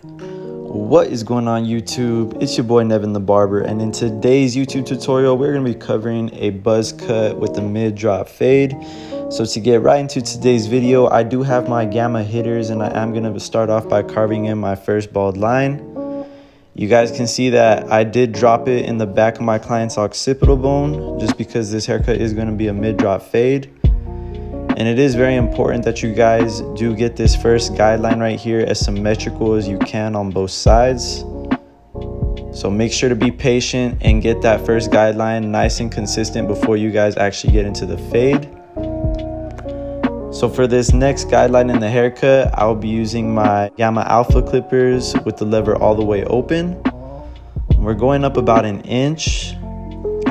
What is going on YouTube? It's your boy Nevin the Barber, and in today's YouTube tutorial we're going to be covering a buzz cut with a mid drop fade. So to get right into today's video, I do have my gamma hitters and I am going to start off by carving in my first bald line. You guys can see that I did drop it in the back of my client's occipital bone just because this haircut is going to be a mid drop fade. And it is very important that you guys do get this first guideline right here as symmetrical as you can on both sides. So make sure to be patient and get that first guideline nice and consistent before you guys actually get into the fade. So for this next guideline in the haircut, I'll be using my Gamma Alpha clippers with the lever all the way open. We're going up about an inch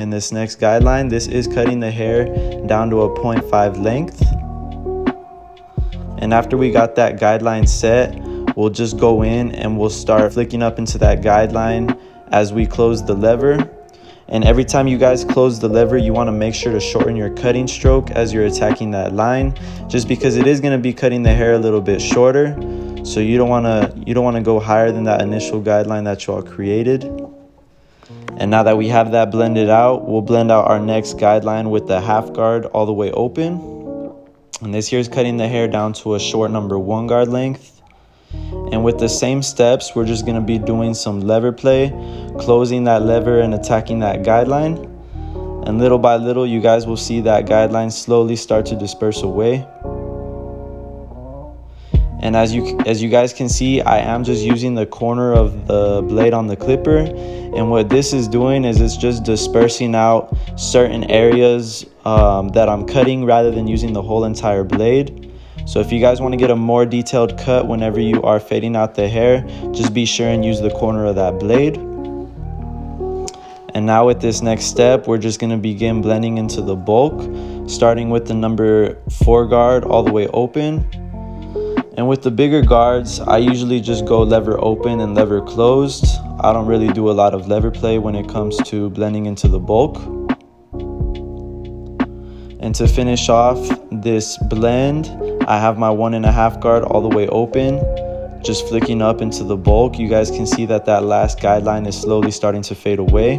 in this next guideline. This is cutting the hair down to a 0.5 length. And after we got that guideline set, we'll just go in and we'll start flicking up into that guideline as we close the lever. And every time you guys close the lever, you want to make sure to shorten your cutting stroke as you're attacking that line, just because it is going to be cutting the hair a little bit shorter. So you don't want to go higher than that initial guideline that you all created. And now that we have that blended out, we'll blend out our next guideline with the half guard all the way open. And this here is cutting the hair down to a short number 1 guard length. And with the same steps, we're just going to be doing some lever play, closing that lever and attacking that guideline. And little by little, you guys will see that guideline slowly start to disperse away. And as you guys can see, I am just using the corner of the blade on the clipper. And what this is doing is it's just dispersing out certain areas that I'm cutting rather than using the whole entire blade. So if you guys want to get a more detailed cut whenever you are fading out the hair, just be sure and use the corner of that blade. And now with this next step, we're just going to begin blending into the bulk, starting with the number 4 guard all the way open. And with the bigger guards, I usually just go lever open and lever closed. I don't really do a lot of lever play when it comes to blending into the bulk. And to finish off this blend, I have my 1.5 guard all the way open, just flicking up into the bulk. You guys can see that that last guideline is slowly starting to fade away.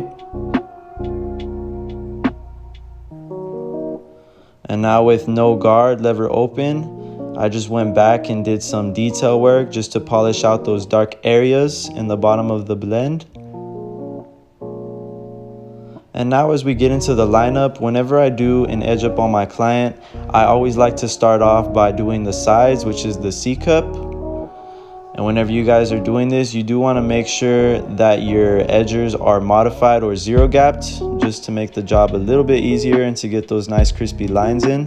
And now with no guard, lever open, I just went back and did some detail work just to polish out those dark areas in the bottom of the blend. And now as we get into the lineup, whenever I do an edge up on my client, I always like to start off by doing the sides, which is the C cup. And whenever you guys are doing this, you do want to make sure that your edgers are modified or zero gapped, just to make the job a little bit easier and to get those nice crispy lines in.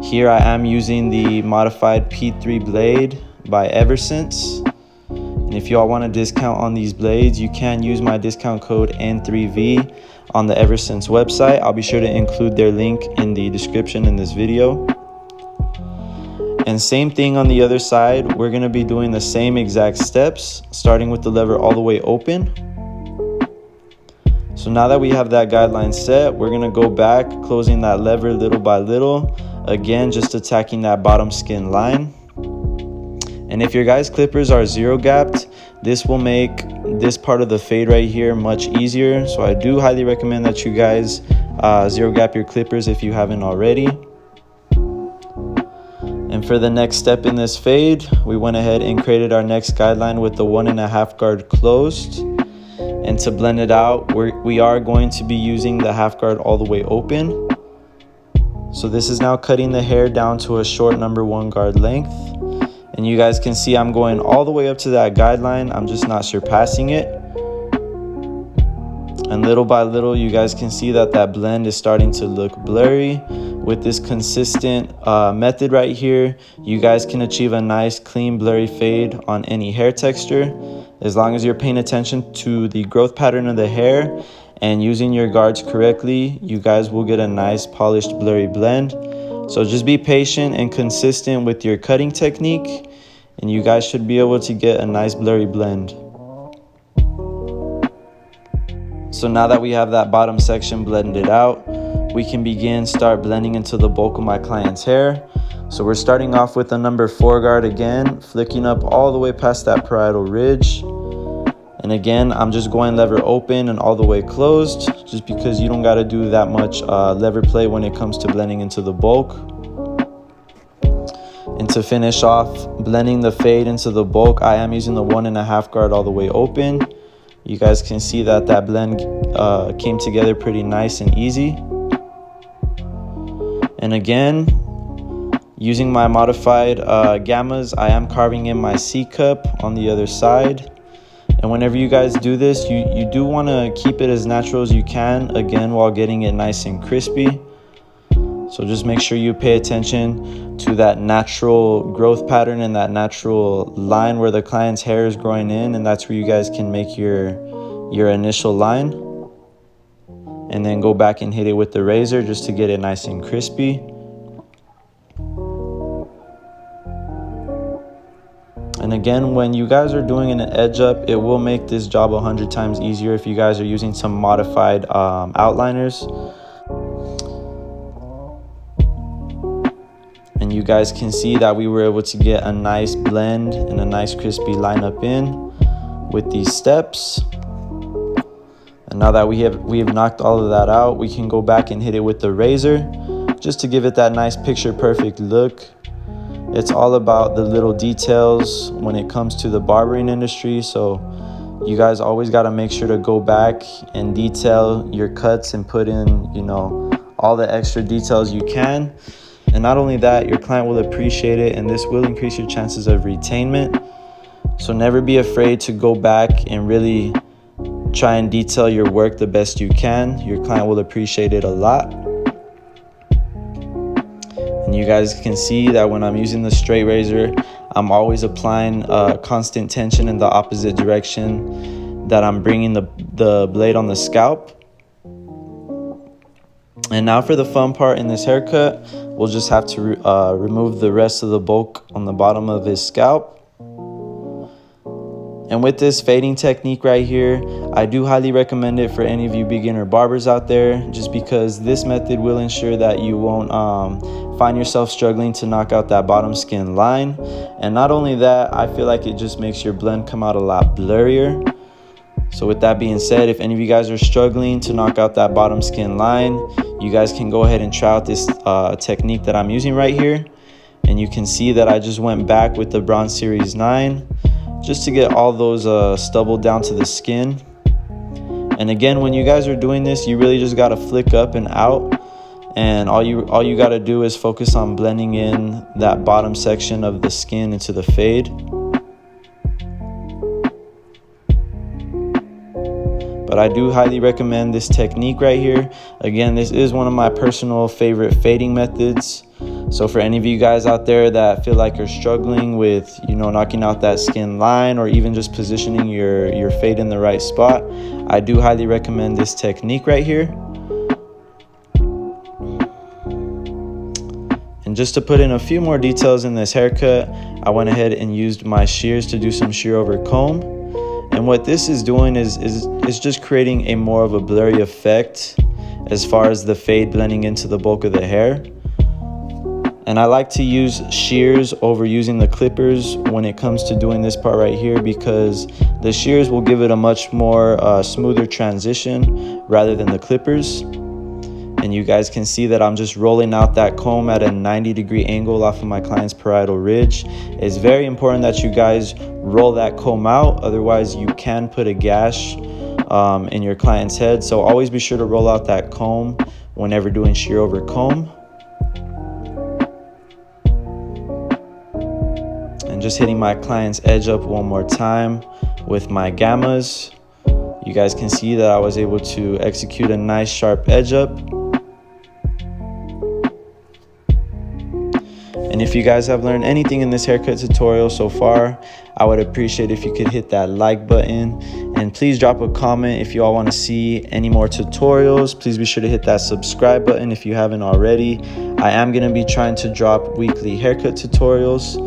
Here I am using the modified P3 blade by Eversince. And if y'all want a discount on these blades, you can use my discount code N3V on the Eversince website. I'll be sure to include their link in the description in this video. And same thing on the other side, we're going to be doing the same exact steps, starting with the lever all the way open. So now that we have that guideline set, we're going to go back, closing that lever little by little. Again, just attacking that bottom skin line. And if your guys' clippers are zero gapped, this will make this part of the fade right here much easier. So I do highly recommend that you guys zero gap your clippers if you haven't already. And for the next step in this fade, we went ahead and created our next guideline with the 1.5 guard closed. And to blend it out, we are going to be using the half guard all the way open. So this is now cutting the hair down to a short number 1 guard length. And you guys can see I'm going all the way up to that guideline. I'm just not surpassing it. And little by little, you guys can see that that blend is starting to look blurry. With this consistent method right here, you guys can achieve a nice, clean, blurry fade on any hair texture. As long as you're paying attention to the growth pattern of the hair and using your guards correctly, you guys will get a nice, polished, blurry blend. So just be patient and consistent with your cutting technique, and you guys should be able to get a nice blurry blend. So now that we have that bottom section blended out, we can start blending into the bulk of my client's hair. So we're starting off with the number 4 guard again, flicking up all the way past that parietal ridge. And again, I'm just going lever open and all the way closed, just because you don't got to do that much lever play when it comes to blending into the bulk. And to finish off blending the fade into the bulk, I am using the 1.5 guard all the way open. You guys can see that that blend came together pretty nice and easy. And again, using my modified gammas, I am carving in my C cup on the other side. And whenever you guys do this, you do want to keep it as natural as you can, again, while getting it nice and crispy. So just make sure you pay attention to that natural growth pattern and that natural line where the client's hair is growing in, and that's where you guys can make your initial line. And then go back and hit it with the razor just to get it nice and crispy. And again, when you guys are doing an edge up, it will make this job 100 times easier if you guys are using some modified outliners. And you guys can see that we were able to get a nice blend and a nice crispy lineup in with these steps. And now that we have knocked all of that out, we can go back and hit it with the razor just to give it that nice picture perfect look. It's all about the little details when it comes to the barbering industry, so you guys always got to make sure to go back and detail your cuts and put in, you know, all the extra details you can. And not only that, your client will appreciate it, and this will increase your chances of retainment. So never be afraid to go back and really try and detail your work the best you can. Your client will appreciate it a lot. And you guys can see that when I'm using the straight razor, I'm always applying constant tension in the opposite direction that I'm bringing the blade on the scalp. And now for the fun part in this haircut, we'll just have to remove the rest of the bulk on the bottom of his scalp. And with this fading technique right here, I do highly recommend it for any of you beginner barbers out there, just because this method will ensure that you won't find yourself struggling to knock out that bottom skin line. And not only that, I feel like it just makes your blend come out a lot blurrier. So with that being said, if any of you guys are struggling to knock out that bottom skin line, you guys can go ahead and try out this technique that I'm using right here. And you can see that I just went back with the Bronze Series 9 just to get all those stubble down to the skin. And again, when you guys are doing this, you really just got to flick up and out, and all you got to do is focus on blending in that bottom section of the skin into the fade. But I do highly recommend this technique right here. Again, this is one of my personal favorite fading methods. So for any of you guys out there that feel like you're struggling with, you know, knocking out that skin line, or even just positioning your fade in the right spot, I do highly recommend this technique right here. And just to put in a few more details in this haircut, I went ahead and used my shears to do some shear over comb. And what this is doing is just creating a more of a blurry effect as far as the fade blending into the bulk of the hair. And I like to use shears over using the clippers when it comes to doing this part right here, because the shears will give it a much more smoother transition rather than the clippers. And you guys can see that I'm just rolling out that comb at a 90-degree angle off of my client's parietal ridge. It's very important that you guys roll that comb out, otherwise you can put a gash in your client's head. So always be sure to roll out that comb whenever doing shear over comb. And just hitting my client's edge up one more time with my gammas. You guys can see that I was able to execute a nice sharp edge up. And if you guys have learned anything in this haircut tutorial so far, I would appreciate if you could hit that like button, and please drop a comment if you all want to see any more tutorials. Please be sure to hit that subscribe button if you haven't already. I am going to be trying to drop weekly haircut tutorials.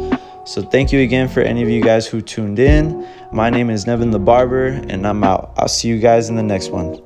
So thank you again for any of you guys who tuned in. My name is Nevin the Barber, and I'm out. I'll see you guys in the next one.